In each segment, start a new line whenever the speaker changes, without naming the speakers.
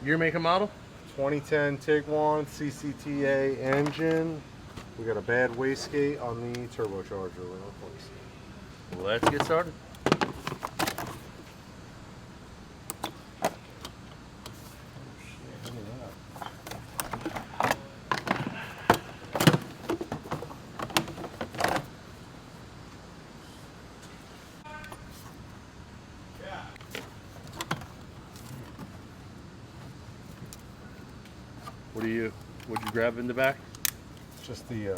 Year, make, and model?
2010 Tiguan CCTA engine. We got a bad wastegate on the turbocharger we're replacing.
Let's get started. What'd you grab in the back?
Just the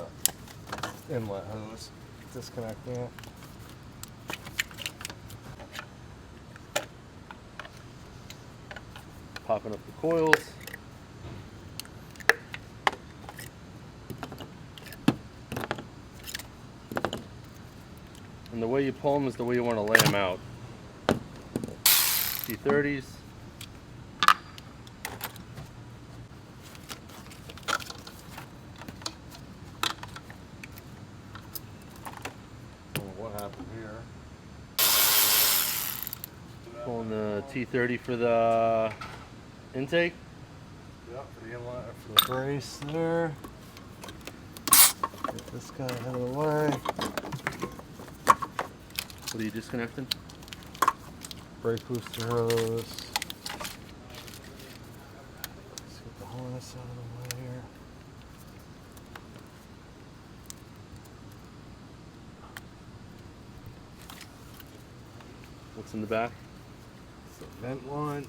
inlet hose disconnecting it.
Popping up the coils. And the way you pull them is the way you want to lay them out. T30s.
What happened here?
Pulling the T30 for the intake.
Yep, for the inlet, for the brace there. Get this guy out of the way.
What are you disconnecting?
Brake booster hose. Let's get the harness out of the way here.
What's in the back?
It's the vent line.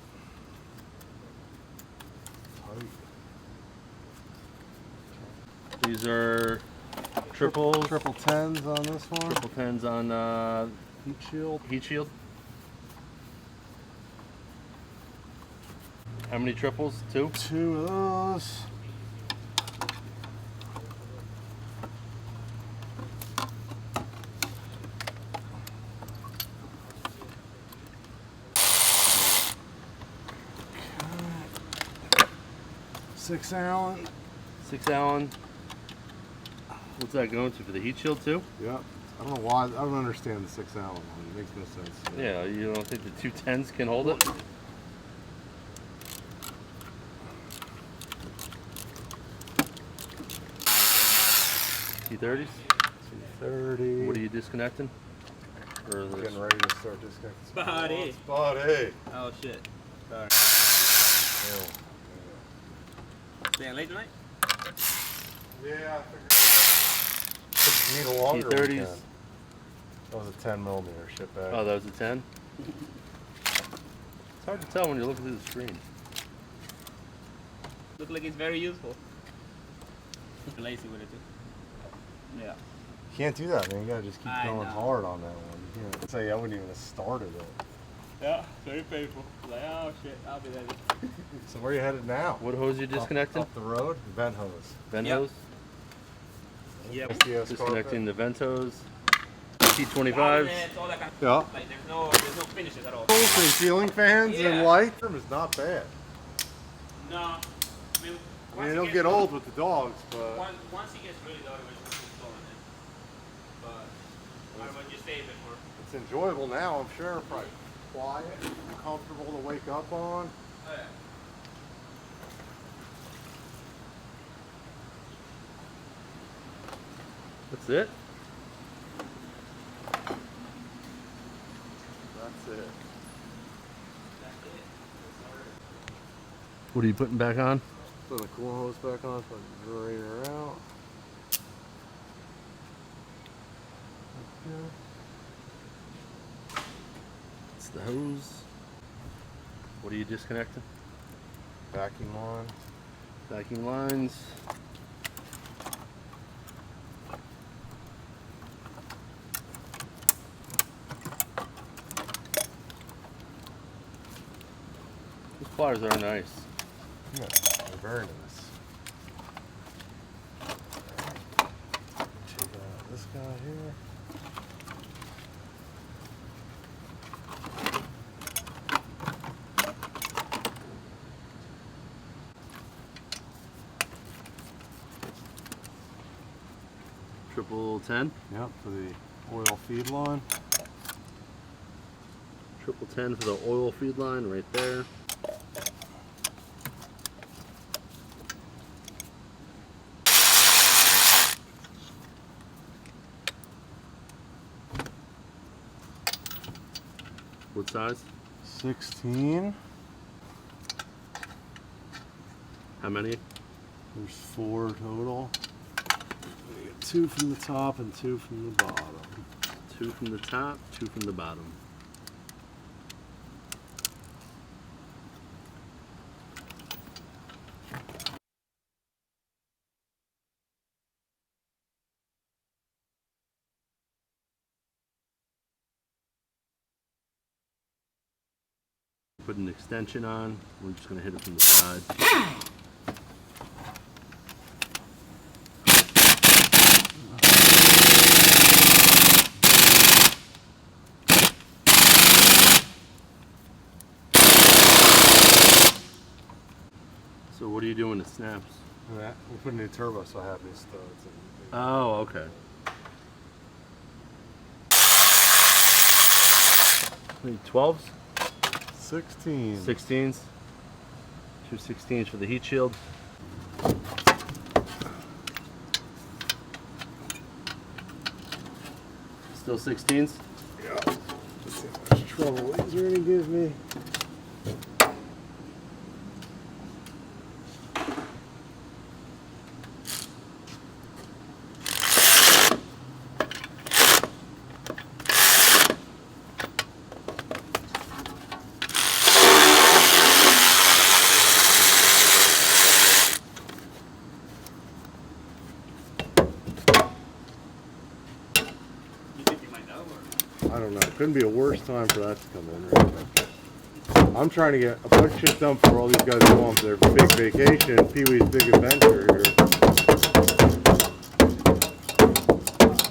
Tight.
These are triples.
Triple tens on this one.
Triple tens on
Heat shield.
heat shield. How many triples? Two?
Two of those. Okay. 6 Allen.
6 Allen. What's that going to, for the heat shield too?
Yep. I don't know why. I don't understand the 6 Allen one. It makes no sense.
Yeah, you don't think the 2 10s can hold it? T30s?
230.
What are you disconnecting? Or
Getting ready to start disconnecting.
Body.
Body.
Oh shit. Sorry.
Oh.
Staying late tonight?
Yeah, I figured. You need a longer one,
T30s.
Ken. That was a 10 millimeter ship bag.
Oh, that was a 10? It's hard to tell when you're looking through the screen.
Look like it's very useful. Lazy with it too. Yeah.
You can't do that, man. You gotta just keep
I
going
know.
hard on that one. You can't say I wouldn't even have started it.
Yeah, very painful. Like, oh shit, I'll be ready.
So where are you headed now?
What hose are you disconnecting?
Up the road? Vent hose.
Vent
Yep.
hose?
Yep.
SDS
Disconnecting the vent hose.
Outlets,
T25s.
all that kind of
Yeah.
like there's no finishes at all.
And ceiling fans and
Yeah.
light is not bad.
No. I mean,
I mean, it'll get old with the dogs, but
once it gets really dark, we're just installing it. But I would just save it for.
it's enjoyable now, I'm sure. Probably quiet, comfortable to wake up on.
Oh yeah.
That's it?
That's it.
That's it.
What are you putting back on?
Put the coolant hose back on, put the generator out. Okay.
It's the hose. What are you disconnecting?
Vacuum on.
Vacuum lines. These pliers are nice.
Yeah, they're very nice. Check out this guy here.
Triple 10.
Yep, for the oil feed line.
Triple 10 for the oil feed line right there. What size?
16.
How many?
There's 4 total. We get 2 from the top and 2 from the bottom.
2 from the top, 2 from the bottom. Put an extension on. We're just going to hit it from the side. So what are you doing? It snaps.
We're putting a new turbo, so I have these studs.
Oh, okay. How many 12s?
16.
16s. 2 16s for the heat shield. Still 16s?
Yeah. Let's see how much trouble these are going to give me. I don't know. Couldn't be a worse time for that to come in. Right? I'm trying to get a bunch of shit done for all these guys go on their big vacation, Pee-wee's big adventure here.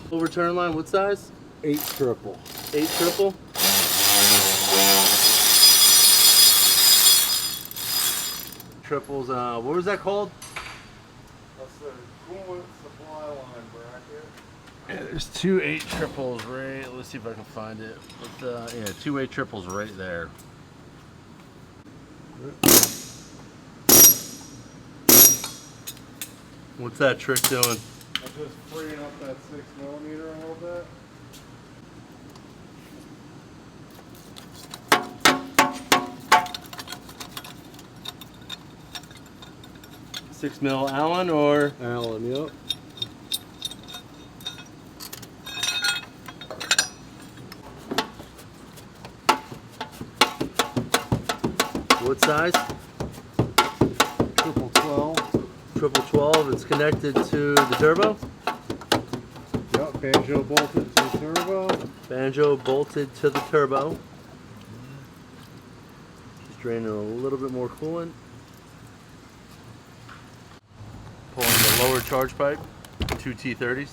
Full return line, what size?
8 triple.
8 triple? Triples, what was that called?
That's the coolant supply line bracket.
Yeah, there's 2 8 triples right. Let's see if I can find it. But, yeah, 2 8 triples right there. What's that trick doing?
I'm just freeing up that 6mm a little bit.
Six mil Allen or
Allen, yep.
what size?
Triple 12.
Triple 12. It's connected to the turbo.
Yep, banjo bolted to the turbo.
Banjo bolted to the turbo. Just draining a little bit more coolant. Pulling the lower charge pipe, 2 T30s.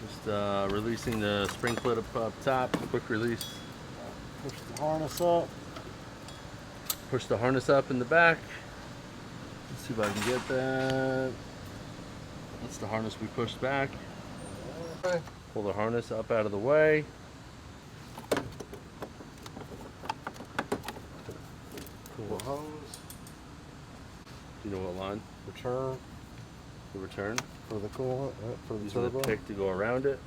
Just releasing the spring clip up top, quick release.
Push the harness up.
Push the harness up in the back. Let's see if I can get that. That's the harness we pushed back.
Okay.
Pull the harness up out of the way.
Cool hose.
Do you know what line?
Return
The return.
for the coolant, for the
Using the
turbo.
pick to go around it.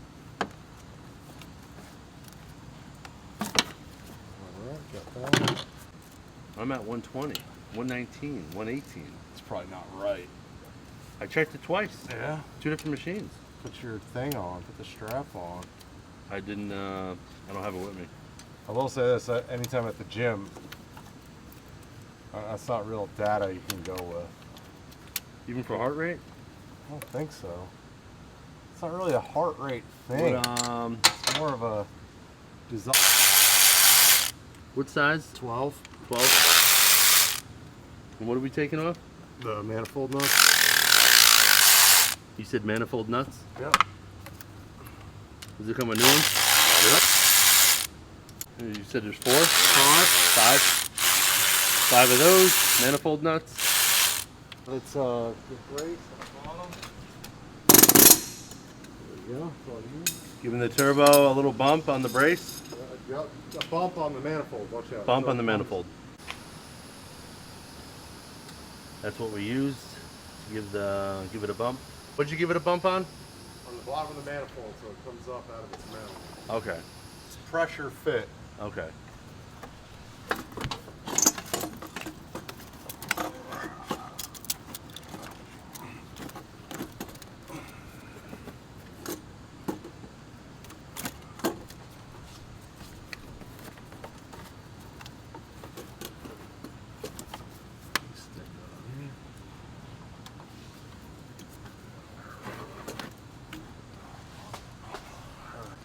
Alright, got that.
I'm at 120, 119, 118.
It's probably not right.
I checked it twice.
Yeah.
2 different machines.
Put your thing on, put the strap on.
I didn't, I don't have it with me.
I will say this, anytime at the gym, that's not real data you can go with.
Even for heart rate?
I don't think so. It's not really a heart rate thing.
What,
It's more of a design.
what size?
12.
12. And what are we taking off?
The manifold nuts.
You said manifold nuts?
Yep.
Does it come with new ones?
Yep.
You said there's 4? 5. 5 of those manifold nuts.
It's the brace at the bottom. There we go.
Giving the turbo a little bump on the brace.
Yep. A bump on the manifold. Watch out.
Bump on the manifold. That's what we used to give it a bump. What'd you give it a bump on?
on the bottom of the manifold, so it comes up out of its mouth.
Okay.
It's pressure fit.
Okay.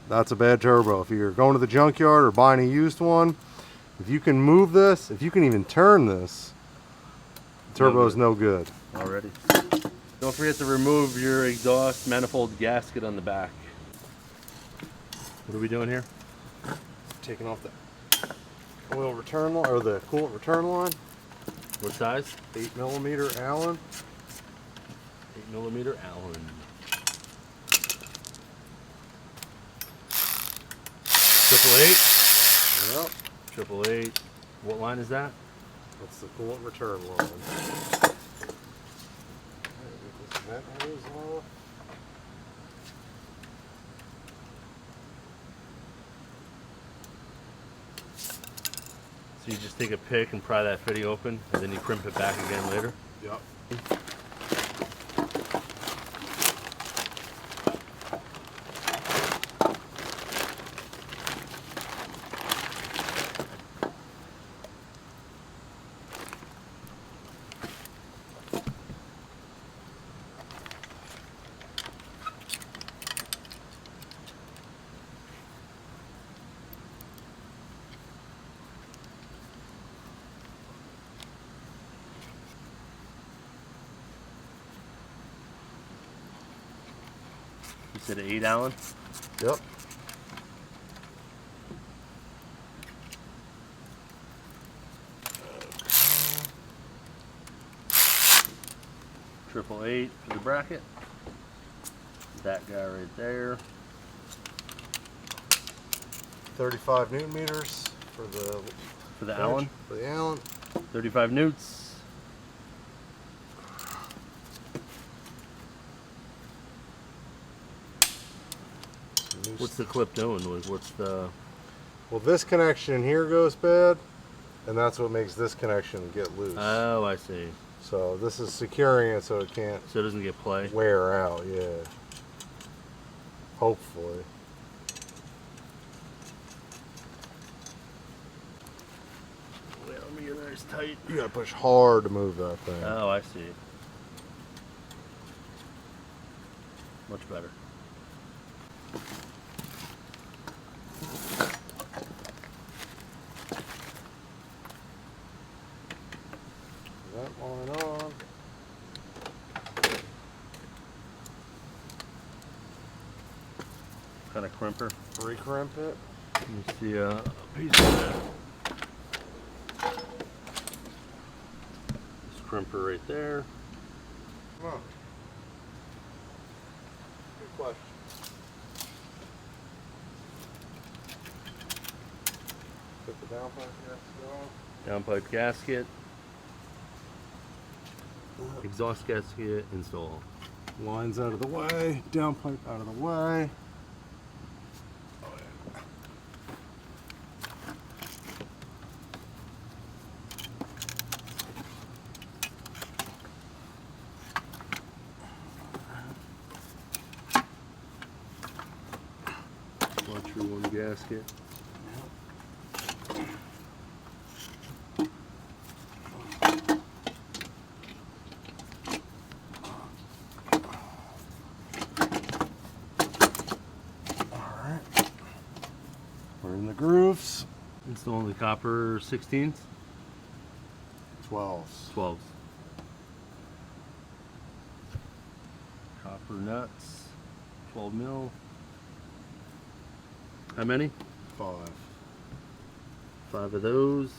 That's a bad turbo. If you're going to the junkyard or buying a used one, if you can move this, if you can even turn this, the turbo is no good.
Already. Don't forget to remove your exhaust manifold gasket on the back. What are we doing here?
Taking off the oil return line, or the coolant return line.
What size?
8mm Allen.
8mm Allen. Triple eight.
Yep.
888. What line is that?
That's the coolant return line. Get this vent hose off.
So you just take a pick and pry that fitting open, and then you crimp it back again later?
Yep.
You said 8 Allen?
Yep.
Triple eight for the bracket. That guy right there.
35 Newton meters for the
For the Allen.
For the Allen.
35 newts. What's the clip doing? What's the...
Well, this connection here goes bad, and that's what makes this connection get loose.
Oh, I see.
So this is securing it so it can't
So it doesn't get play?
wear out, yeah. Hopefully.
Wait, let me get nice tight.
You gotta push hard to move that thing.
Oh, I see. Much better.
That line on.
Kind of crimper.
Recrimp it.
Let me see a piece of that. This crimper right there.
Come on. Good question. Put the downpipe gasket on.
Downpipe gasket. Exhaust gasket install.
Lines out of the way. Downpipe out of the way.
Watch your one gasket.
We're in the grooves.
Installing the copper 16s,
12s.
12s. Copper nuts, 12 mil. How many?
5.
5 of those.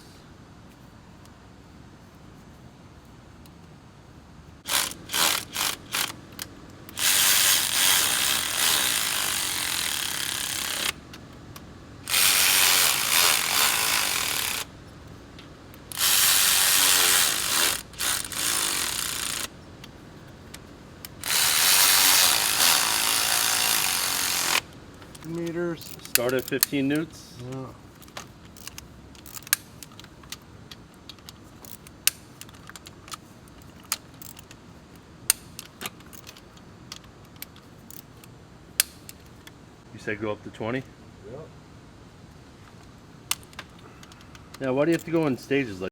Newton meters.
Start at 15 newts.
Yeah.
You said go up to 20?
Yep.
Now, why do you have to go in stages like